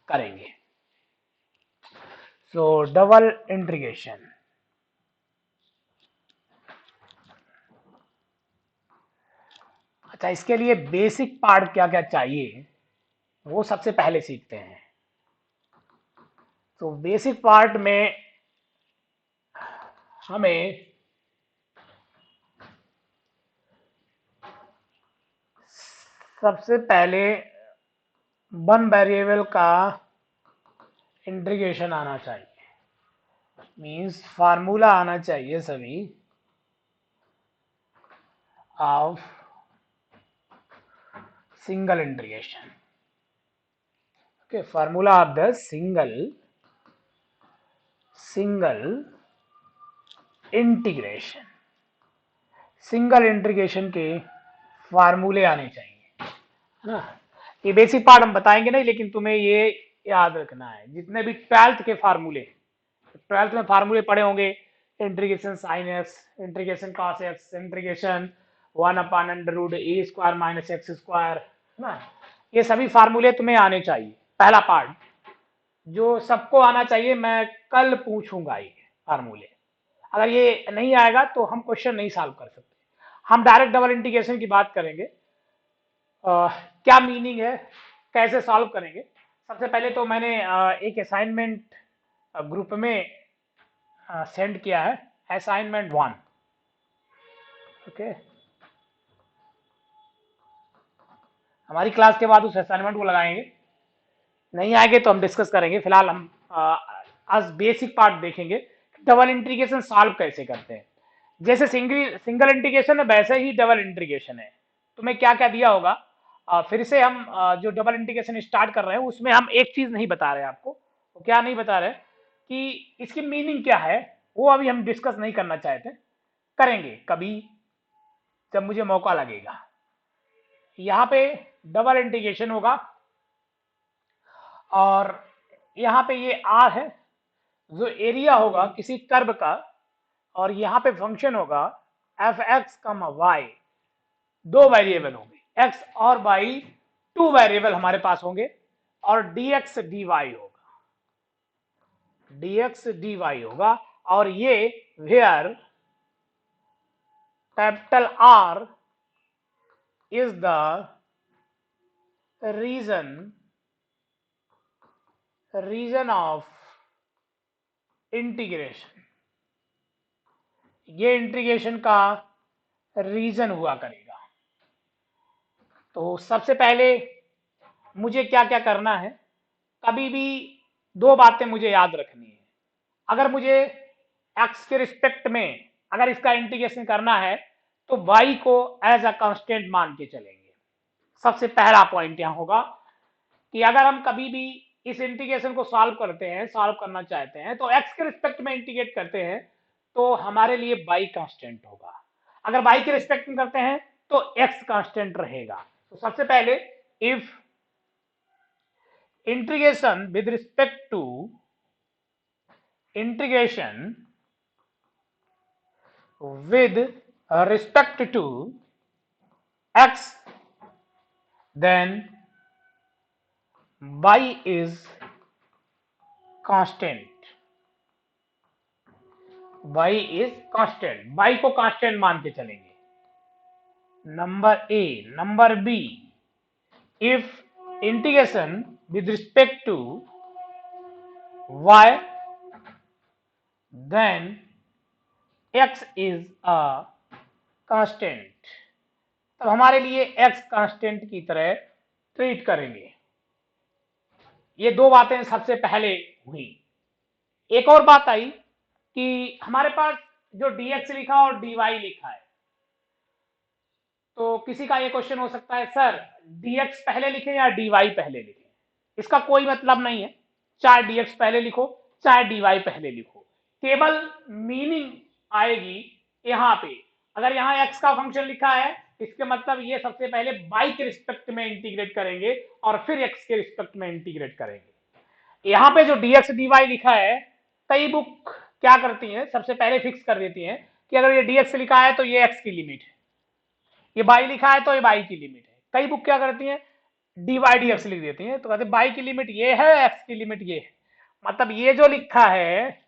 करेंगे। सो double integration, अच्छा इसके लिए बेसिक पार्ट क्या क्या चाहिए वो सबसे पहले सीखते हैं। तो बेसिक पार्ट में हमें सबसे पहले वन वेरिएबल का इंटीग्रेशन आना चाहिए, मींस फार्मूला आना चाहिए सभी of single integration. Okay, formula of the single integration, single integration के फार्मूले आने चाहिए, है ना। ये बेसिक पार्ट हम बताएंगे नहीं, लेकिन तुम्हें ये याद रखना है। जितने भी ट्वेल्थ के फार्मूले, ट्वेल्थ में फार्मूले पढ़े होंगे, integration sine x, integration cos x, integration 1/√a² minus x square, है ना। ये सभी फार्मूले तुम्हें आने चाहिए। पहला पार्ट जो सबको आना चाहिए, मैं कल पूछूंगा ये फार्मूले। अगर ये नहीं आएगा तो हम क्वेश्चन नहीं सॉल्व कर सकते। हम डायरेक्ट डबल इंटीग्रेशन की बात करेंगे, क्या मीनिंग है, कैसे सॉल्व करेंगे। सबसे पहले तो मैंने एक असाइनमेंट ग्रुप में सेंड किया है, असाइनमेंट 1। ओके, हमारी क्लास के बाद उस असाइनमेंट को लगाएंगे, नहीं आएंगे तो हम डिस्कस करेंगे। फिलहाल हम आज बेसिक पार्ट देखेंगे, डबल इंटीग्रेशन सॉल्व कैसे करते हैं। जैसे सिंगल इंटीग्रेशन है वैसे ही डबल इंटीग्रेशन है। तुम्हें क्या क्या दिया होगा, फिर से हम जो डबल इंटीग्रेशन स्टार्ट कर रहे हैं उसमें हम एक चीज नहीं बता रहे आपको। तो क्या नहीं बता रहे कि इसकी मीनिंग क्या है, वो अभी हम डिस्कस नहीं करना चाहते, करेंगे कभी जब मुझे मौका लगेगा। यहाँ पे डबल इंटीग्रेशन होगा और यहाँ पे ये आर है जो एरिया होगा किसी कर्व का, और यहाँ पे फंक्शन होगा एफ एक्स कम वाई। दो वेरिएबल होंगे एक्स और वाई, टू वेरिएबल हमारे पास होंगे, और dx dy होगा, dx dy होगा। और ये where capital R is the reason of integration, ये इंटीग्रेशन का रीजन हुआ करेगा। तो सबसे पहले मुझे क्या क्या करना है, कभी भी दो बातें मुझे याद रखनी है। अगर मुझे एक्स के रिस्पेक्ट में अगर इसका इंटीग्रेशन करना है तो वाई को एज अ कांस्टेंट मान के चलेंगे। सबसे पहला पॉइंट यहां होगा कि अगर हम कभी भी इस इंटीग्रेशन को सॉल्व करते हैं, सॉल्व करना चाहते हैं, तो एक्स के रिस्पेक्ट में इंटीग्रेट करते हैं तो हमारे लिए वाई कांस्टेंट होगा। अगर वाई के रिस्पेक्ट में करते हैं तो एक्स कांस्टेंट रहेगा। तो सबसे पहले if integration with respect to x, then y is constant, y को कांस्टेंट मान के चलेंगे, number A. Number B, if integration with respect to y, then x is a constant। तब हमारे लिए x कांस्टेंट की तरह ट्रीट करेंगे। ये दो बातें सबसे पहले हुई। एक और बात आई कि हमारे पास जो dx लिखा और dy लिखा है, तो किसी का ये क्वेश्चन हो सकता है सर dx पहले लिखें या dy पहले लिखें। इसका कोई मतलब नहीं है, चाहे dx पहले लिखो चाहे dy पहले लिखो, केवल मीनिंग आएगी यहाँ पे। अगर यहाँ x का फंक्शन लिखा है इसके मतलब ये सबसे पहले y के रिस्पेक्ट में इंटीग्रेट करेंगे और फिर x के रिस्पेक्ट में इंटीग्रेट करेंगे। यहाँ पे जो dx dy लिखा है, कई बुक क्या करती हैं, सबसे पहले फिक्स कर देती हैं कि अगर ये dx लिखा है तो ये x की लिमिट है, ये y लिखा है तो ये y की लिमिट है। कई बुक क्या करती हैं, dy dx लिख देते हैं, तो कहते y की लिमिट ये है, x की लिमिट ये है। मतलब ये जो लिखा है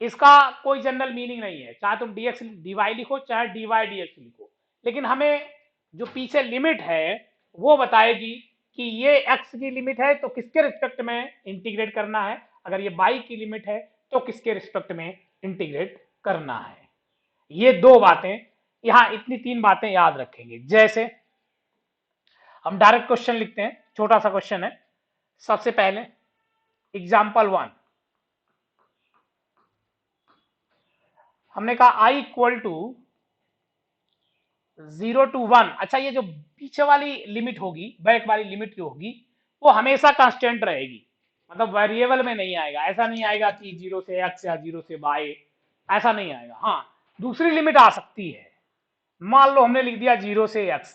इसका कोई जनरल मीनिंग नहीं है, चाहे तुम dx dy लिखो चाहे dy dx लिखो, लेकिन हमें जो पीछे लिमिट है वो बताएगी कि ये x की लिमिट है तो किसके रिस्पेक्ट में इंटीग्रेट करना है, अगर ये y की लिमिट है तो किसके रिस्पेक्ट में इंटीग्रेट करना है। ये दो बातें, यहां इतनी तीन बातें याद रखेंगे। जैसे हम डायरेक्ट क्वेश्चन लिखते हैं, छोटा सा क्वेश्चन है। सबसे पहले एग्जाम्पल 1, हमने कहा i इक्वल टू 0 to 1। अच्छा, ये जो पीछे वाली लिमिट होगी, बैक वाली लिमिट जो होगी वो हमेशा कांस्टेंट रहेगी, मतलब वेरिएबल में नहीं आएगा। ऐसा नहीं आएगा कि 0 से x या 0 से y, ऐसा नहीं आएगा। हाँ, दूसरी लिमिट आ सकती है। मान लो हमने लिख दिया 0 से x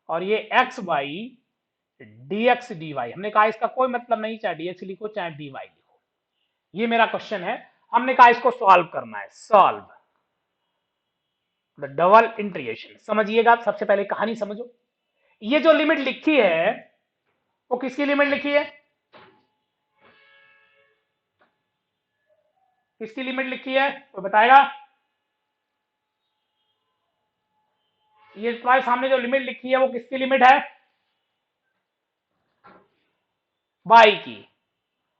और ये x बाई dx dy, हमने कहा इसका कोई मतलब नहीं, चाहे dx लिखो चाहे dy लिखो। ये मेरा क्वेश्चन है, हमने कहा इसको सॉल्व करना है। Solve the double integration. समझिएगा, सबसे पहले कहानी समझो। ये जो लिमिट लिखी है वो किसकी लिमिट लिखी है, किसकी लिमिट लिखी है, कोई बताएगा? ये तुम्हारे सामने जो लिमिट लिखी है वो किसकी लिमिट है? y की।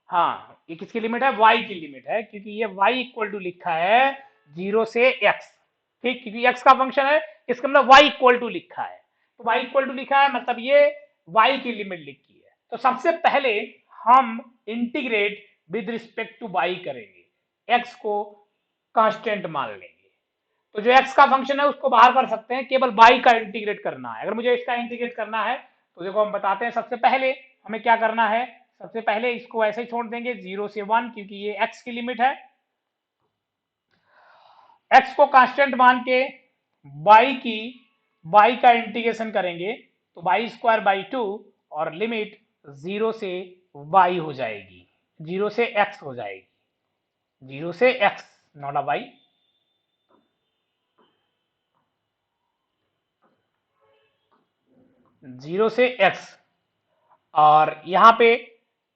हाँ, ये किसकी लिमिट है? y की लिमिट है, क्योंकि ये y इक्वल टू लिखा है 0 से x। ठीक, क्योंकि x का फंक्शन है, इसका मतलब y इक्वल टू लिखा है, तो y इक्वल टू लिखा है मतलब ये y की लिमिट लिखी है। तो सबसे पहले हम integrate with respect to y करेंगे, x को कांस्टेंट मान लेंगे। तो जो x का फंक्शन है उसको बाहर कर सकते हैं, केवल y का इंटीग्रेट करना है। अगर मुझे इसका इंटीग्रेट करना है तो देखो हम बताते हैं। सबसे पहले हमें क्या करना है, सबसे पहले इसको ऐसे ही छोड़ देंगे 0 से 1, क्योंकि ये x की लिमिट है। x को कांस्टेंट मान के y का इंटीग्रेशन करेंगे तो y स्क्वायर बाई 2 और लिमिट 0 से y हो जाएगी, 0 से x हो जाएगी, 0 से x नॉट अ y। 0 से x, और यहां पे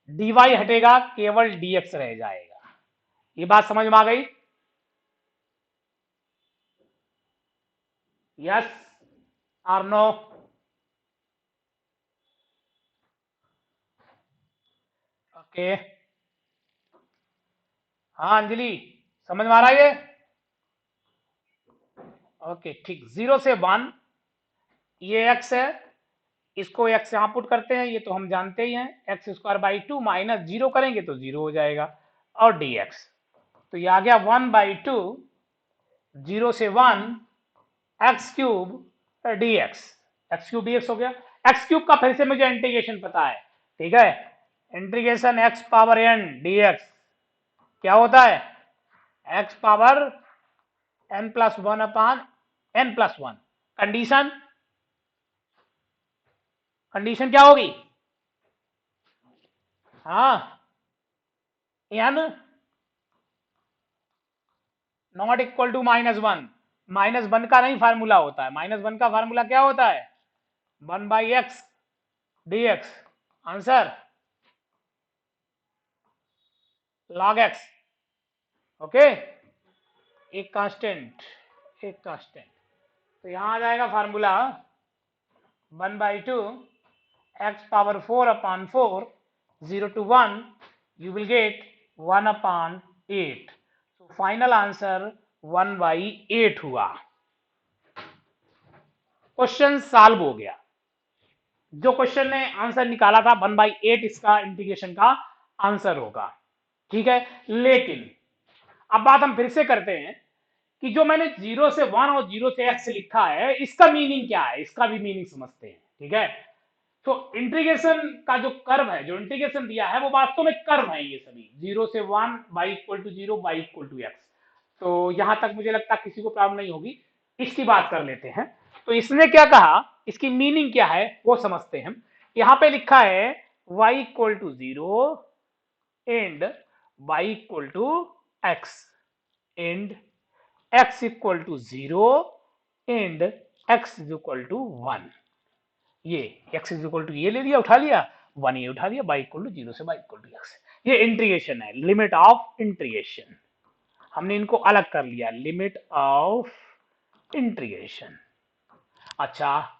dy हटेगा, केवल dx रह जाएगा। ये बात समझ में आ गई? यस और नो? ओके, हाँ अंजलि, समझ में आ रहा है ये? ओके ठीक। 0 से 1 ये x है, इसको x यहां पुट करते हैं, ये तो हम जानते ही हैं। एक्स स्क्वायर बाई 2 माइनस 0 करेंगे तो 0 हो जाएगा, और dx, तो ये आ गया 1 बाई 2, 0 से 1 x cube dx, x cube dx हो गया। एक्स क्यूब का फिर से मुझे इंटीग्रेशन पता है, ठीक है। Integration x power n dx क्या होता है? x पावर n प्लस 1 अपान n प्लस 1। कंडीशन, कंडीशन क्या होगी? हाँ, n नॉट इक्वल टू -1। -1 का नहीं फार्मूला होता है, -1 का फार्मूला क्या होता है? 1 by x dx। Answer log x। Okay, एक कांस्टेंट, एक कांस्टेंट, तो यहां आ जाएगा formula 1 by 2 x power 4 upon 4, 0 to 1 you will get 1 upon 8। so final answer 1 by 8 हुआ। क्वेश्चन सॉल्व हो गया। जो क्वेश्चन ने आंसर निकाला था 1 बाई 8 इसका इंटीग्रेशन का आंसर होगा, ठीक है। लेकिन अब बात हम फिर से करते हैं कि जो मैंने 0 से 1 और 0 से x लिखा है इसका मीनिंग क्या है, इसका भी मीनिंग समझते हैं, ठीक है। तो इंटीग्रेशन का जो कर्व है, जो इंटीग्रेशन दिया है वो वास्तव में कर्व है, ये सभी 0 से 1 y equal to 0 y equal to x। तो यहां तक मुझे लगता है किसी को प्रॉब्लम नहीं होगी। इसकी बात कर लेते हैं। तो इसने क्या कहा, इसकी मीनिंग क्या है वो समझते हैं। यहां पे लिखा है y equal to 0 and y equal to x and x equal to 0 and x is equal to 1। ये x इज इक्वल टू ये ले लिया, उठा लिया, 1 ये उठा लिया, y इक्वल टू 0 से y इक्वल टू x। ये इंटीग्रेशन है, लिमिट ऑफ इंटीग्रेशन। हमने इनको अलग कर लिया, लिमिट ऑफ इंटीग्रेशन। अच्छा,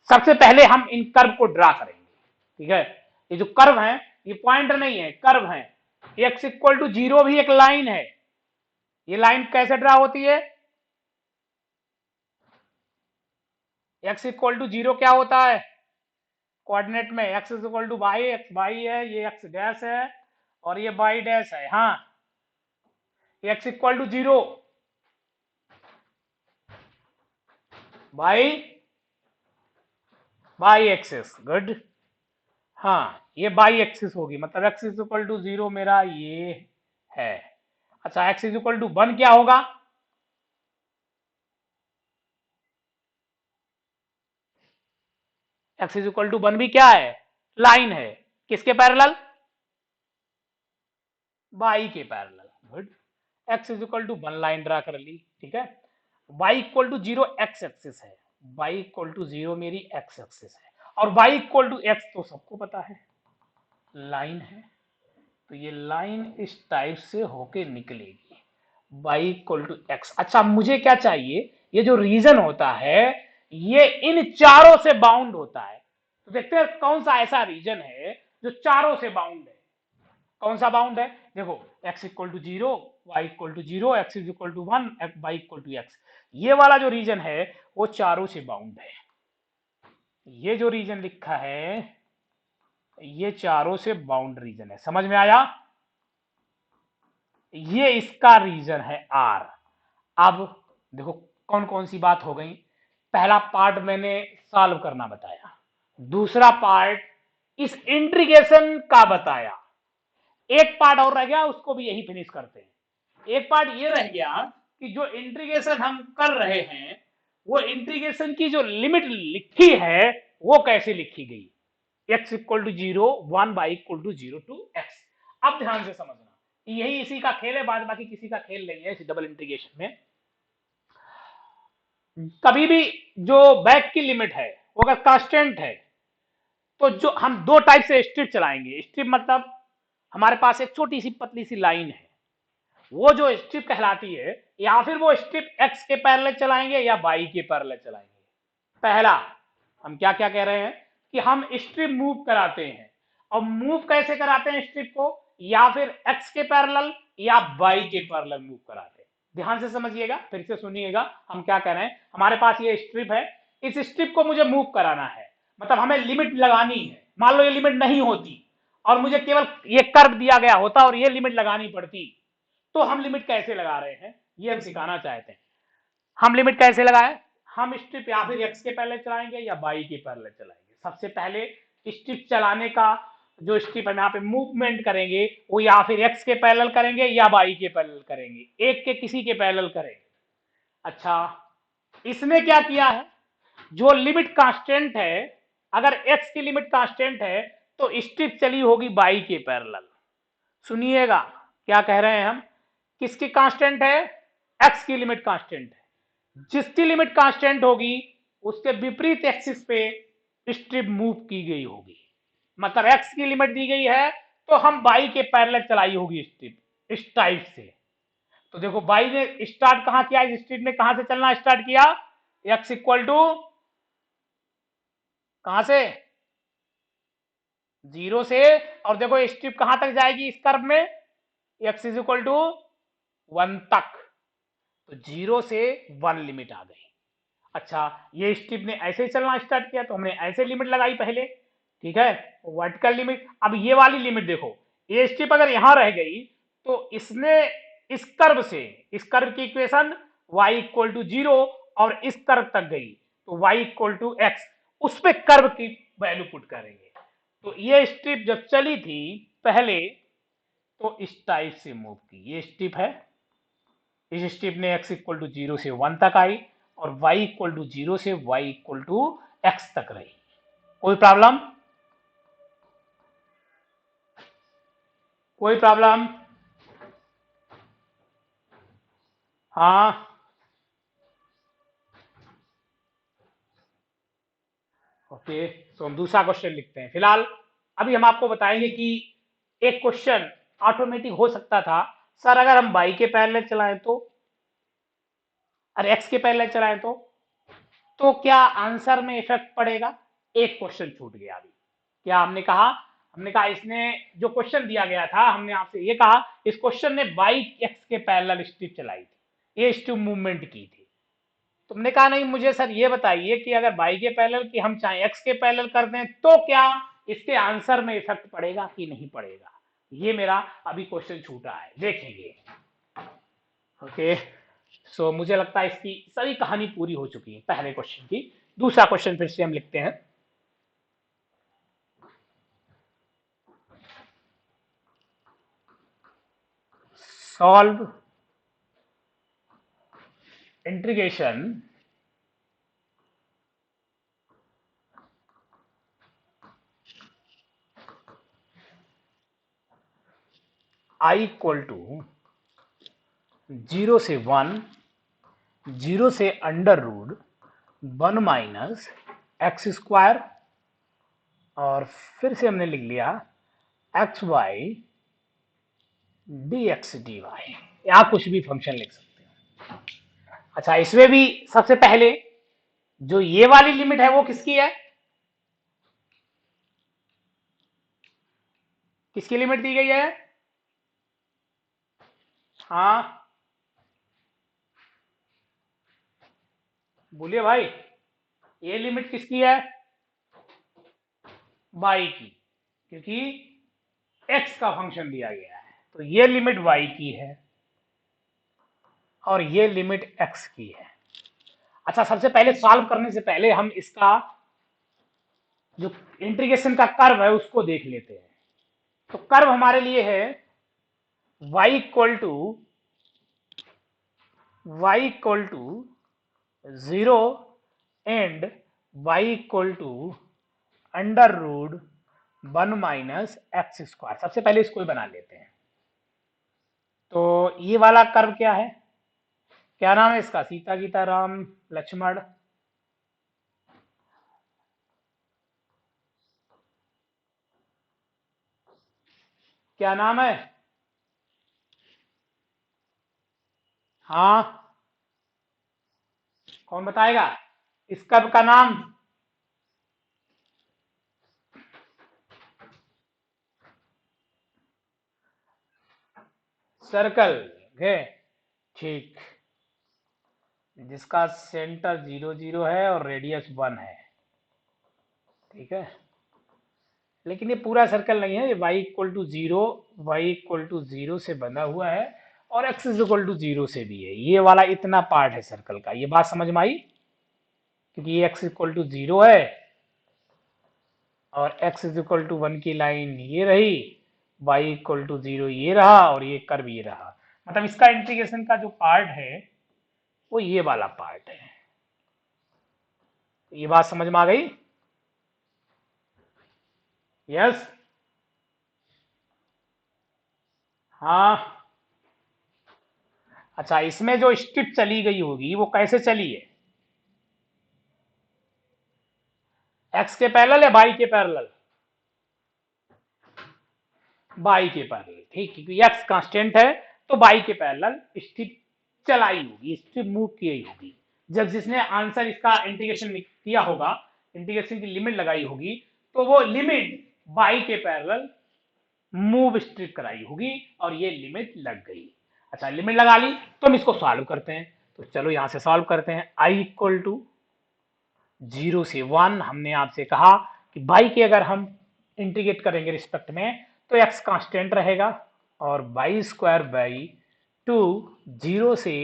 सबसे पहले हम इन कर्व को ड्रा करेंगे, ठीक है। ये जो कर्व है ये पॉइंट नहीं है, कर्व है। x इक्वल टू 0 भी एक लाइन है। ये लाइन कैसे ड्रा होती है? x इक्वल टू 0 क्या होता है कोऑर्डिनेट में? x is equal to Y, X Y है, ये x डैश है और ये y डैश है। हाँ, x equal to 0 Y axis, good. हाँ, ये बाई एक्सिस होगी, मतलब x इज इक्वल टू 0 मेरा ये है। अच्छा, x इज इक्वल टू 1 क्या होगा? x इज इक्वल टू 1 भी क्या है? लाइन है। किसके पैरेलल? बाई के parallel, good. x is equal to 1 line draw कर ली, ठीक है। y equal to 0 x axis है, y इक्वल टू 0 मेरी x एक्सिस है, और y इक्वल टू x तो सबको पता है, लाइन है। तो ये लाइन इस टाइप से होके निकलेगी, y इक्वल टू x। अच्छा, मुझे क्या चाहिए? ये जो रीजन होता है ये इन चारों से बाउंड होता है। तो देखते हैं कौन सा ऐसा रीजन है जो चारों से बाउंड है। कौन सा बाउंड है? देखो, x equal to 0, y equal to 0, x is equal to 1, y equal to x। ये वाला जो रीजन है वो चारों से बाउंड है। ये जो रीजन लिखा है ये चारों से बाउंड रीजन है, समझ में आया? ये इसका रीजन है R। अब देखो कौन कौन सी बात हो गई। पहला पार्ट मैंने सॉल्व करना बताया, दूसरा पार्ट इस इंटीग्रेशन का बताया, एक पार्ट और रह गया, उसको भी यही फिनिश करते हैं। एक पार्ट ये रह गया कि जो इंटीग्रेशन हम कर रहे हैं वो इंटीग्रेशन की जो लिमिट लिखी है वो कैसे लिखी गई। x equal to 0, 1 y equal to 0 to x। अब ध्यान से समझना, यही इसी का खेल है, बाद बाकी किसी का खेल नहीं है इस डबल इंटीग्रेशन में। कभी भी जो बैक की लिमिट है वो अगर कांस्टेंट है तो जो हम दो टाइप से स्ट्रिप चलाएंगे। स्ट्रिप मतलब हमारे पास एक छोटी सी पतली सी लाइन है, वो जो स्ट्रिप कहलाती है, या फिर वो स्ट्रिप एक्स के पैरेलल चलाएंगे या वाई के पैरेलल चलाएंगे। पहला, हम क्या क्या कह रहे हैं कि हम स्ट्रिप मूव कराते हैं, और मूव कैसे कराते हैं स्ट्रिप को? या फिर एक्स के पैरेलल या वाई के पैरेलल मूव कराते हैं। ध्यान से समझिएगा, फिर से सुनिएगा हम क्या कह रहे हैं। हमारे पास ये स्ट्रिप है, इस स्ट्रिप को मुझे मूव कराना है, मतलब हमें लिमिट लगानी है। मान लो ये लिमिट नहीं होती और मुझे केवल ये कर्व दिया गया होता और ये लिमिट लगानी पड़ती, तो हम लिमिट कैसे लगा रहे हैं ये हम सिखाना चाहते हैं। हम लिमिट कैसे लगाए? हम स्ट्रिप या फिर एक्स के पैरेलल चलाएंगे या वाई के पैरेलल चलाएंगे। सबसे पहले स्ट्रिप चलाने का जो स्ट्रिप हम यहाँ पे मूवमेंट करेंगे वो या फिर एक्स के पैरेलल करेंगे या वाई के पैरेलल करेंगे, एक के किसी के पैरेलल करेंगे। अच्छा, इसने क्या किया है, जो लिमिट कांस्टेंट है, अगर एक्स की लिमिट कांस्टेंट है तो स्ट्रिप चली होगी वाई के पैरेलल। सुनिएगा क्या कह रहे हैं हम, किसकी कांस्टेंट है? एक्स की लिमिट कांस्टेंट है। जिसकी लिमिट कांस्टेंट होगी उसके विपरीत एक्सिस पे स्ट्रिप मूव की गई होगी। मतलब एक्स की लिमिट दी गई है तो हम वाई के पैरेलल चलाई होगी स्ट्रिप, इस टाइप से। तो देखो वाई ने स्टार्ट कहां किया, इस स्ट्रिप ने कहां से चलना स्टार्ट किया? एक्स इक्वल टू कहां से? 0 से। और देखो स्ट्रिप कहां तक जाएगी इस कर्व में? एक्स इज इक्वल टू 1 तक। तो 0 से 1 लिमिट आ गई। अच्छा, ये स्ट्रिप ने ऐसे ही चलना स्टार्ट किया तो हमने ऐसे लिमिट लगाई पहले, ठीक है, वर्टिकल लिमिट। अब ये वाली लिमिट देखो, ये स्ट्रिप अगर यहां रह गई तो इसने इस कर्व से, इस कर्व की इक्वेशन y इक्वल टू 0 और इस कर्व तक गई तो y इक्वल टू एक्स, उस पे कर्व की वैल्यू पुट करेंगे। तो ये स्ट्रिप जब चली थी पहले तो इस टाइप से मूव की, ये स्ट्रिप है, इस स्ट्रिप ने x इक्वल टू 0 से 1 तक आई और y इक्वल टू 0 से y इक्वल टू एक्स तक रही। कोई प्रॉब्लम? कोई प्रॉब्लम? हाँ, ओके, तो हम दूसरा क्वेश्चन लिखते हैं फिलहाल। अभी हम आपको बताएंगे कि एक क्वेश्चन ऑटोमेटिक हो सकता था, सर अगर हम y के पैरेलल चलाएं तो, अरे x के पैरेलल चलाएं तो क्या आंसर में इफेक्ट पड़ेगा? एक क्वेश्चन छूट गया अभी। क्या हमने कहा इसने जो क्वेश्चन दिया गया था, हमने आपसे ये कहा इस क्वेश्चन ने बाई एक्स के पैरेलल स्ट्रिप चलाई थी, ये स्ट्रिप मूवमेंट की थी। तुमने कहा नहीं मुझे सर ये बताइए कि अगर बाई के पैरेलल की हम चाहे एक्स के पैरेलल कर दें तो क्या इसके आंसर में इफेक्ट पड़ेगा कि नहीं पड़ेगा? ये मेरा अभी क्वेश्चन छूटा है, देखेंगे। ओके, सो मुझे लगता है इसकी सभी कहानी पूरी हो चुकी है पहले क्वेश्चन की। दूसरा क्वेश्चन फिर से हम लिखते हैं। Solve integration i equal to 0 से 1, 0 से under root 1 minus x square, और फिर से हमने लिख लिया X Y D x D Y, या कुछ भी फंक्शन लिख सकते हैं। अच्छा, इसमें भी सबसे पहले जो ये वाली लिमिट है वो किसकी है? किसकी लिमिट दी गई है? हाँ बोलिए भाई, ये लिमिट किसकी है? y की, क्योंकि x का फंक्शन दिया गया है, तो ये लिमिट y की है और ये लिमिट x की है। अच्छा, सबसे पहले सॉल्व करने से पहले हम इसका जो इंटीग्रेशन का कर्व है उसको देख लेते हैं। तो कर्व हमारे लिए है y equal to 0 and y equal to under root 1 minus x square. सबसे पहले इसको ही बना लेते हैं। तो ये वाला कर्व क्या है? क्या नाम है इसका? सीता गीता राम लक्ष्मण, क्या नाम है? हाँ, कौन बताएगा इस कर्व का नाम? सर्कल है, ठीक, जिसका सेंटर 0 0 है और रेडियस 1 है, ठीक है। लेकिन ये पूरा सर्कल नहीं है, ये y equal to 0, y equal to 0 से बना हुआ है और x इज इक्वल टू 0 से भी है। ये वाला इतना पार्ट है सर्कल का, ये बात समझ में आई? क्योंकि ये x इक्वल टू 0 है और x इज इक्वल टू 1 की लाइन ये रही, y इक्वल टू 0 ये रहा और ये कर्व ये रहा। मतलब इसका इंटीग्रेशन का जो पार्ट है वो ये वाला पार्ट है। ये बात समझ में आ गई? यस, हाँ। अच्छा, इसमें जो स्ट्रिप चली गई होगी वो कैसे चली है? एक्स के पैरेलल या बाई के पैरेलल? बाई के पैरेलल, ठीक, क्योंकि एक्स कांस्टेंट है तो बाई के पैरेलल स्ट्रिप चलाई होगी, स्ट्रिप मूव की होगी। जब जिसने आंसर इसका इंटीग्रेशन किया होगा, इंटीग्रेशन की लिमिट लगाई होगी, तो वो लिमिट बाई के पैरेलल मूव स्ट्रिप कराई होगी और ये लिमिट लग गई। अच्छा, लिमिट लगा ली तो हम इसको सॉल्व करते हैं। तो चलो यहां से सॉल्व करते हैं। आई इक्वल टू 0 से 1, हमने आपसे कहा कि बाई के अगर हम इंटीग्रेट करेंगे रिस्पेक्ट में तो एक्स कांस्टेंट रहेगा और बाई स्क्वायर बाई 2, 0 से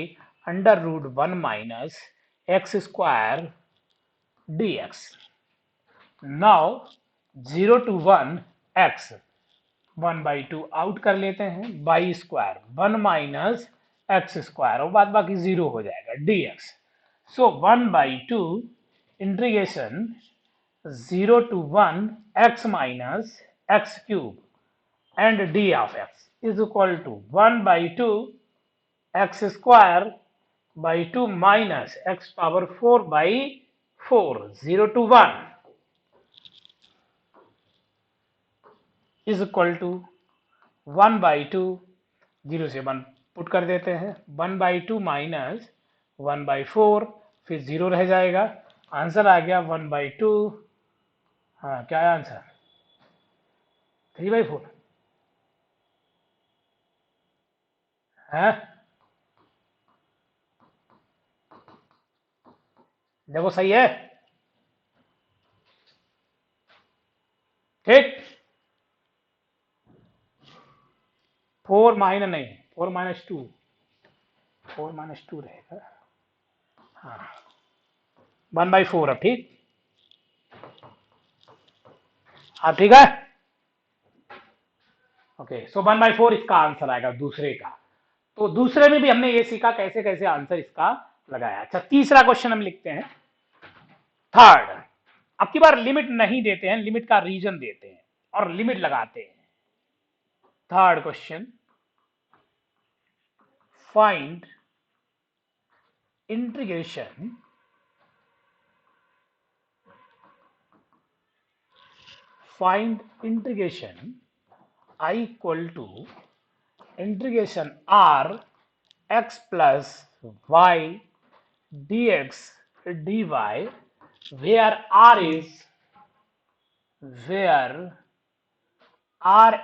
under root 1 minus x square d x. Now 0 to 1 x, 1/2 out कर लेते हैं, by square 1 minus x square और बाद बाकी 0 हो जाएगा d x. So 1/2 integration 0 to 1 x minus x cube and d of x is equal to 1/2 x square by 2 minus x power 4 by 4, 0 to 1, is equal to 1/2, 0 से 1 put कर देते हैं, 1/2 minus 1/4, फिर 0 रह जाएगा, आंसर आ गया 1/2। हाँ, क्या है आंसर? 3/4 है। देखो सही है, ठीक। 4 माइनस नहीं, 4 - 2, 4 - 2 रहेगा। हाँ, 1/4 अब, ठीक। हाँ, ठीक है। ओके, सो 1/4 इसका आंसर आएगा दूसरे का। तो दूसरे में भी हमने ये सीखा कैसे कैसे आंसर इसका लगाया। अच्छा, तीसरा क्वेश्चन हम लिखते हैं। थर्ड, अब की बार लिमिट नहीं देते हैं, लिमिट का रीजन देते हैं और लिमिट लगाते हैं। Third question, find integration I equal to integration r x plus y dx dy, where r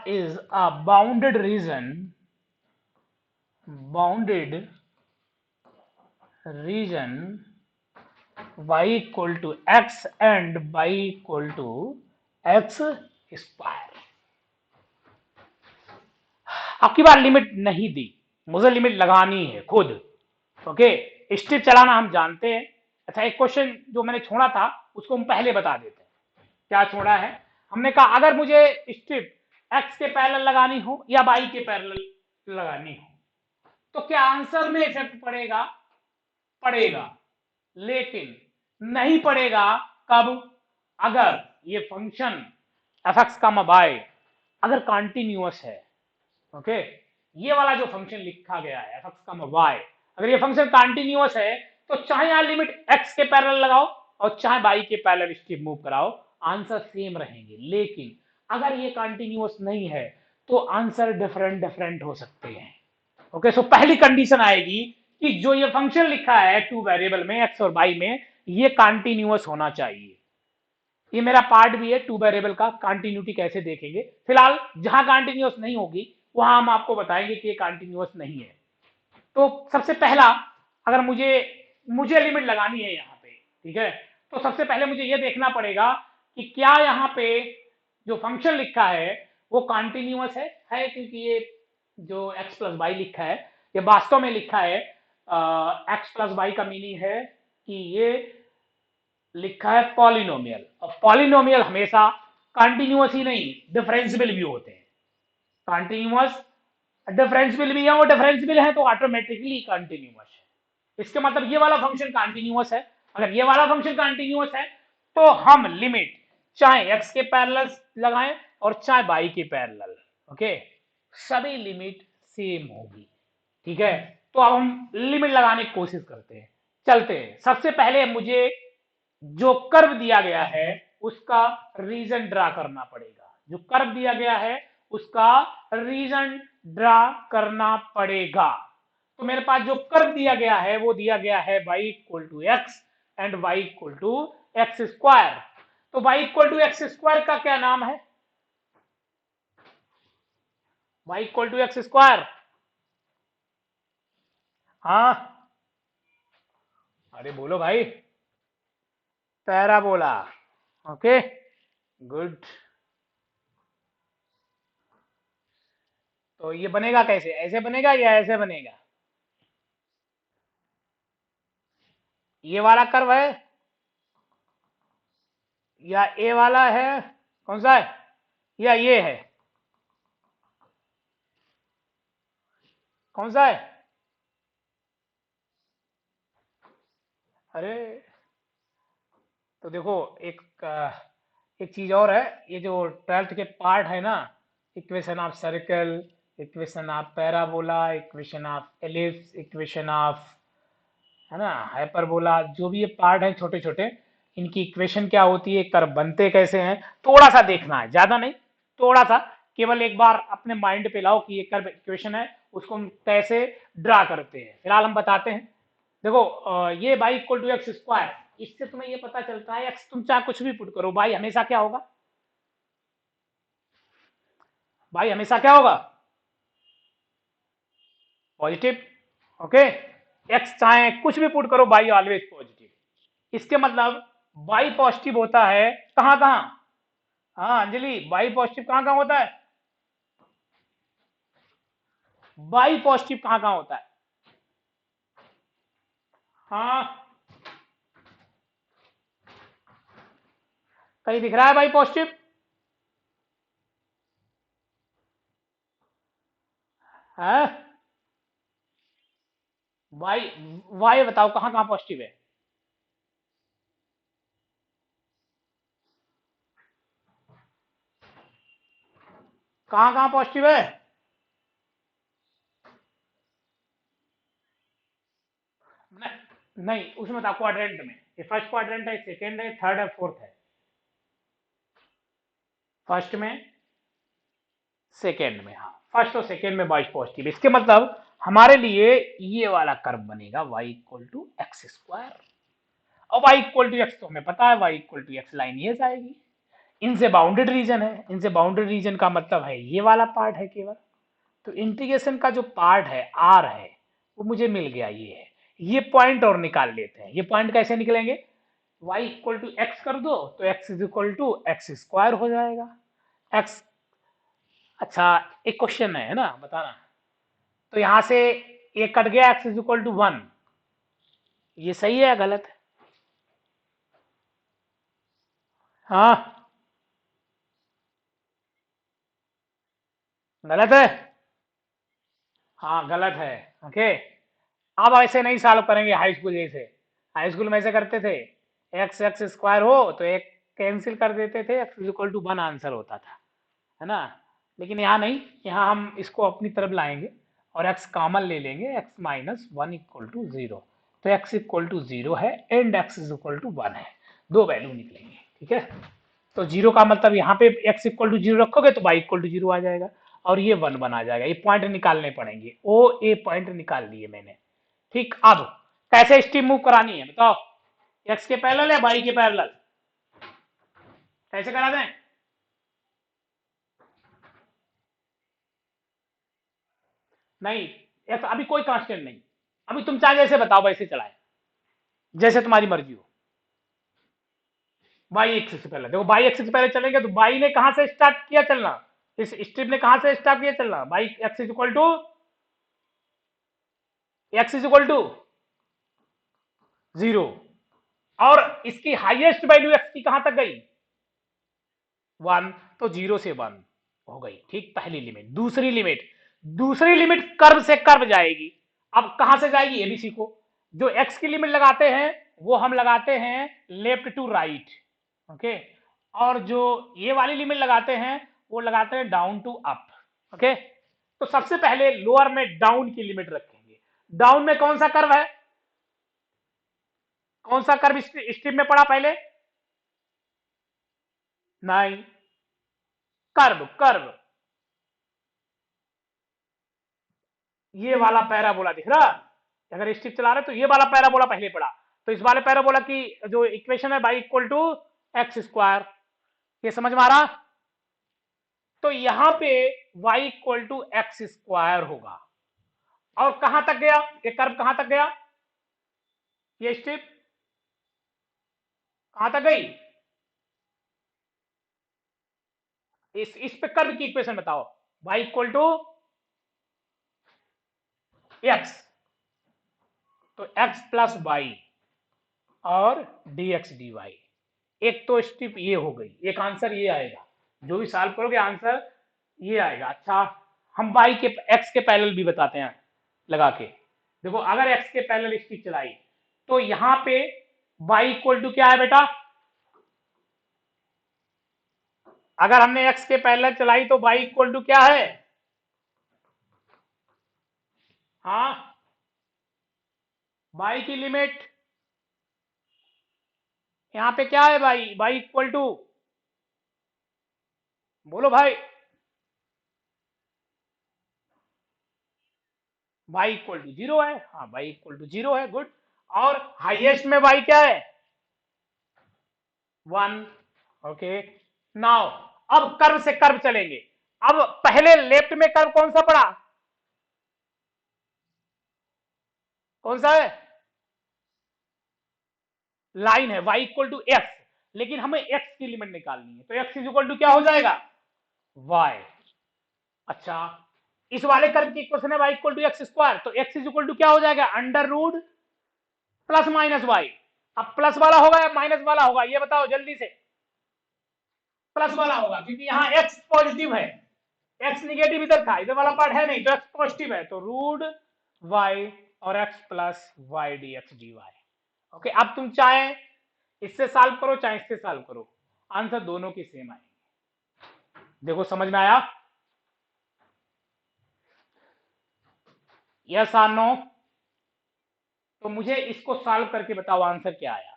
is a bounded region y equal to x and y equal to x square। अब की बार limit नहीं दी, मुझे limit लगानी है खुद। Okay, step चलाना हम जानते हैं। अच्छा, एक क्वेश्चन जो मैंने छोड़ा था उसको हम पहले बता देते हैं। क्या छोड़ा है? हमने कहा अगर मुझे स्ट्रिप x के पैरेलल लगानी हो या y के पैरेलल लगानी हो तो क्या आंसर में इफेक्ट पड़ेगा? पड़ेगा, लेकिन नहीं पड़ेगा कब? अगर ये फंक्शन fx, y अगर कॉन्टिन्यूअस है। ओके, ये वाला जो फंक्शन लिखा गया है fx, y, अगर ये फंक्शन कॉन्टिन्यूअस है तो चाहे यहां लिमिट x के पैरेलल लगाओ और चाहे y के पैरेलल स्ट्रिप मूव कराओ, आंसर सेम रहेंगे। लेकिन अगर ये कॉन्टिन्यूअस नहीं है तो आंसर डिफरेंट हो सकते हैं। ओके, सो पहली कंडीशन आएगी कि जो ये फंक्शन लिखा है 2 वेरिएबल में x और y में, ये कॉन्टिन्यूअस होना चाहिए। ये मेरा पार्ट भी है 2 वेरिएबल का, कंटिन्यूटी कैसे देखेंगे। फिलहाल जहां कंटिन्यूअस नहीं होगी वहां हम आपको बताएंगे कि ये कंटिन्यूअस नहीं है। तो सबसे पहला, अगर मुझे लिमिट लगानी है यहाँ पे, ठीक है, तो सबसे पहले मुझे ये देखना पड़ेगा कि क्या यहाँ पे जो फंक्शन लिखा है वो कॉन्टिन्यूअस है, क्योंकि ये जो x प्लस वाई लिखा है ये वास्तव में लिखा है x प्लस वाई का मीनिंग है कि ये लिखा है पॉलिनोमियल, और पॉलिनोमियल हमेशा कंटिन्यूअस ही नहीं डिफरेंशियल भी होते हैं। कंटिन्यूअस डिफरेंशियल भी है, वो डिफरेंशियल है तो ऑटोमेटिकली कंटिन्यूअस है। इसके मतलब ये वाला फंक्शन कंटिन्यूअस है। अगर ये वाला फंक्शन कंटिन्यूअस है तो हम लिमिट चाहे x के पैरेलल लगाएं और चाहे y के पैरेलल, ओके, सभी लिमिट सेम होगी। ठीक है, तो अब हम लिमिट लगाने की कोशिश करते हैं। चलते हैं, सबसे पहले मुझे जो कर्व दिया गया है उसका रीजन ड्रा करना पड़ेगा। जो कर्व दिया गया है उसका रीजन ड्रा करना पड़ेगा। तो मेरे पास जो कर्व दिया गया है वो दिया गया है y equal to x and y equal to x square. तो y equal to x square का क्या नाम है? y equal to x square, हाँ, अरे बोलो भाई। पैराबोला। Okay, good. तो ये बनेगा कैसे? ऐसे बनेगा या ऐसे बनेगा? ये वाला कर्व है या ए वाला है? कौन सा है? या ये है? कौन सा है? अरे, तो देखो, एक चीज और है, ये जो 12th के पार्ट है ना, equation of circle, equation of parabola, equation of ellipse, equation of, है ना, हाइपरबोला, जो भी ये पार्ट है छोटे छोटे, इनकी इक्वेशन क्या होती है, कर्व बनते कैसे हैं, थोड़ा सा देखना है, ज्यादा नहीं, थोड़ा सा। केवल एक बार अपने माइंड पे लाओ कि ये कर्व इक्वेशन है, उसको हम कैसे ड्रा करते हैं। फिलहाल हम बताते हैं। देखो ये y equal to x square, इससे तुम्हें ये पता चलता है x तुम चाहे कुछ भी पुट करो, y हमेशा क्या होगा, y हमेशा क्या होगा, पॉजिटिव। ओके, x चाहे कुछ भी पुट करो, y ऑलवेज पॉजिटिव। इसके मतलब y पॉजिटिव होता है कहां कहां, हाँ अंजलि, y पॉजिटिव कहां कहां होता है, y पॉजिटिव कहां कहां होता है, हाँ कहीं दिख रहा है y पॉजिटिव, है y, y बताओ कहां कहां पॉजिटिव है, कहां कहां पॉजिटिव है, नहीं नहीं उसमें बताओ क्वाड्रेंट में, ये फर्स्ट क्वाड्रेंट है, सेकंड है, थर्ड है, फोर्थ है, फर्स्ट में सेकेंड में, हाँ फर्स्ट और सेकेंड में वाई पॉजिटिव, इसके मतलब हमारे लिए ये वाला कर्व बनेगा y equal to x square. और वाई इक्वल टू एक्स तो हमें पता है, y equal to x line ये जाएगी, इनसे बाउंडेड रीजन है, इनसे बाउंडेड रीजन का मतलब है ये वाला पार्ट है केवल। तो इंटीग्रेशन का जो पार्ट है आर है वो मुझे मिल गया, ये है। ये पॉइंट और निकाल लेते हैं, ये पॉइंट कैसे निकलेंगे, y इक्वल टू एक्स कर दो तो x is equal to x square हो जाएगा, x। अच्छा एक क्वेश्चन है ना, बताना, तो यहां से ये कट गया, x इज इक्वल टू 1, ये सही है या गलत है, हाँ गलत है, हाँ गलत है। ओके, अब ऐसे नहीं सॉल्व करेंगे हाई स्कूल जैसे, हाई स्कूल में ऐसे करते थे, एक्स एक्स स्क्वायर हो तो एक कैंसिल कर देते थे, एक्स इक्वल टू 1 आंसर होता था, है ना। लेकिन यहाँ नहीं, यहाँ हम इसको अपनी तरफ लाएंगे और x कॉमन ले लेंगे, x माइनस 1 इक्वल टू 0, तो x इक्वल टू 0 है and x is equal to 1 है, दो वैल्यू निकलेंगे, ठीक है। तो 0 का मतलब यहाँ पे x इक्वल टू 0 रखोगे तो y इक्वल टू 0 आ जाएगा, और ये 1 1 आ जाएगा, ये पॉइंट निकालने पड़ेंगे, ओ ए पॉइंट निकाल लिए मैंने। ठीक, अब कैसे स्ट्रीम मूव करानी है बताओ, x के पैरेलल या y के पैरेलल, कैसे करा दें, नहीं अभी कोई कांस्टेंट नहीं, अभी तुम चाहे जैसे बताओ वैसे चलाए, जैसे तुम्हारी मर्जी हो। वाई एक्सिस से पहले देखो, वाई एक्सिस से पहले चलेंगे तो वाई ने कहां से स्टार्ट किया चलना, इस स्ट्रिप ने कहां से स्टार्ट किया चलना, y x is equal to, x is equal to 0, और इसकी हाईएस्ट वैल्यू एक्स की कहां तक गई, 1, तो 0 से 1 हो गई, ठीक पहली लिमिट। दूसरी लिमिट, दूसरी लिमिट कर्व से कर्व जाएगी, अब कहां से जाएगी ये भी सीखो। जो एक्स की लिमिट लगाते हैं वो हम लगाते हैं लेफ्ट टू राइट, ओके, और जो ये वाली लिमिट लगाते हैं वो लगाते हैं डाउन टू अप, ओके। तो सबसे पहले लोअर में डाउन की लिमिट रखेंगे, डाउन में कौन सा कर्व है, कौन सा कर्व स्ट्रिप में पड़ा पहले, नहीं, कर्व कर्व, ये वाला पैराबोला दिख रहा, अगर स्ट्रिप चला रहे तो ये वाला पैराबोला पहले पड़ा, तो इस वाले पैराबोला की जो इक्वेशन है y equal to x square, ये समझ में आ रहा, तो यहां पे y equal to x square होगा, और कहां तक गया ये कर्व, कहां तक गया, ये स्ट्रिप कहां तक गई, इस पे कर्व की इक्वेशन बताओ, y इक्वल टू एक्स, तो x प्लस वाई और dx dy, एक तो स्ट्रिप ये हो गई, एक आंसर ये आएगा, जो भी सॉल्व करोगे आंसर ये आएगा। अच्छा हम y के x के पैरेलल भी बताते हैं लगा के, देखो अगर x के पैरेलल स्ट्रिप चलाई तो यहां पे y इक्वल टू क्या है बेटा, अगर हमने x के पैरेलल चलाई तो y इक्वल टू क्या है, हाँ y की लिमिट, यहां पे क्या है भाई, y इक्वल टू, बोलो भाई, y इक्वल टू 0 है, हाँ y इक्वल टू 0 है, गुड। और हाईएस्ट में y क्या है, 1। ओके, नाउ अब कर्व से कर्व चलेंगे। अब पहले लेफ्ट में कर्व कौन सा पड़ा, कौन सा है, लाइन है y इक्वल टू एक्स, लेकिन हमें x की लिमिट निकालनी है, तो x इज इक्वल टू क्या हो जाएगा, y। अच्छा, इस वाले कर्व की इक्वेशन है y equal to x square, तो x इज इक्वल टू क्या हो जाएगा, under root plus minus y. अब प्लस वाला होगा या माइनस वाला होगा, ये बताओ जल्दी से। प्लस वाला होगा, क्योंकि यहाँ x पॉजिटिव है, x निगेटिव इधर था, इधर वाला पार्ट है नहीं, तो x पॉजिटिव है, तो रूट y और x plus y D x D y. Okay, अब तुम चाहे इससे सॉल्व करो चाहे इससे सॉल्व करो, आंसर दोनों की सेम आएंगे। देखो समझ में आया, यस और नो। तो मुझे इसको सॉल्व करके बताओ आंसर क्या आया।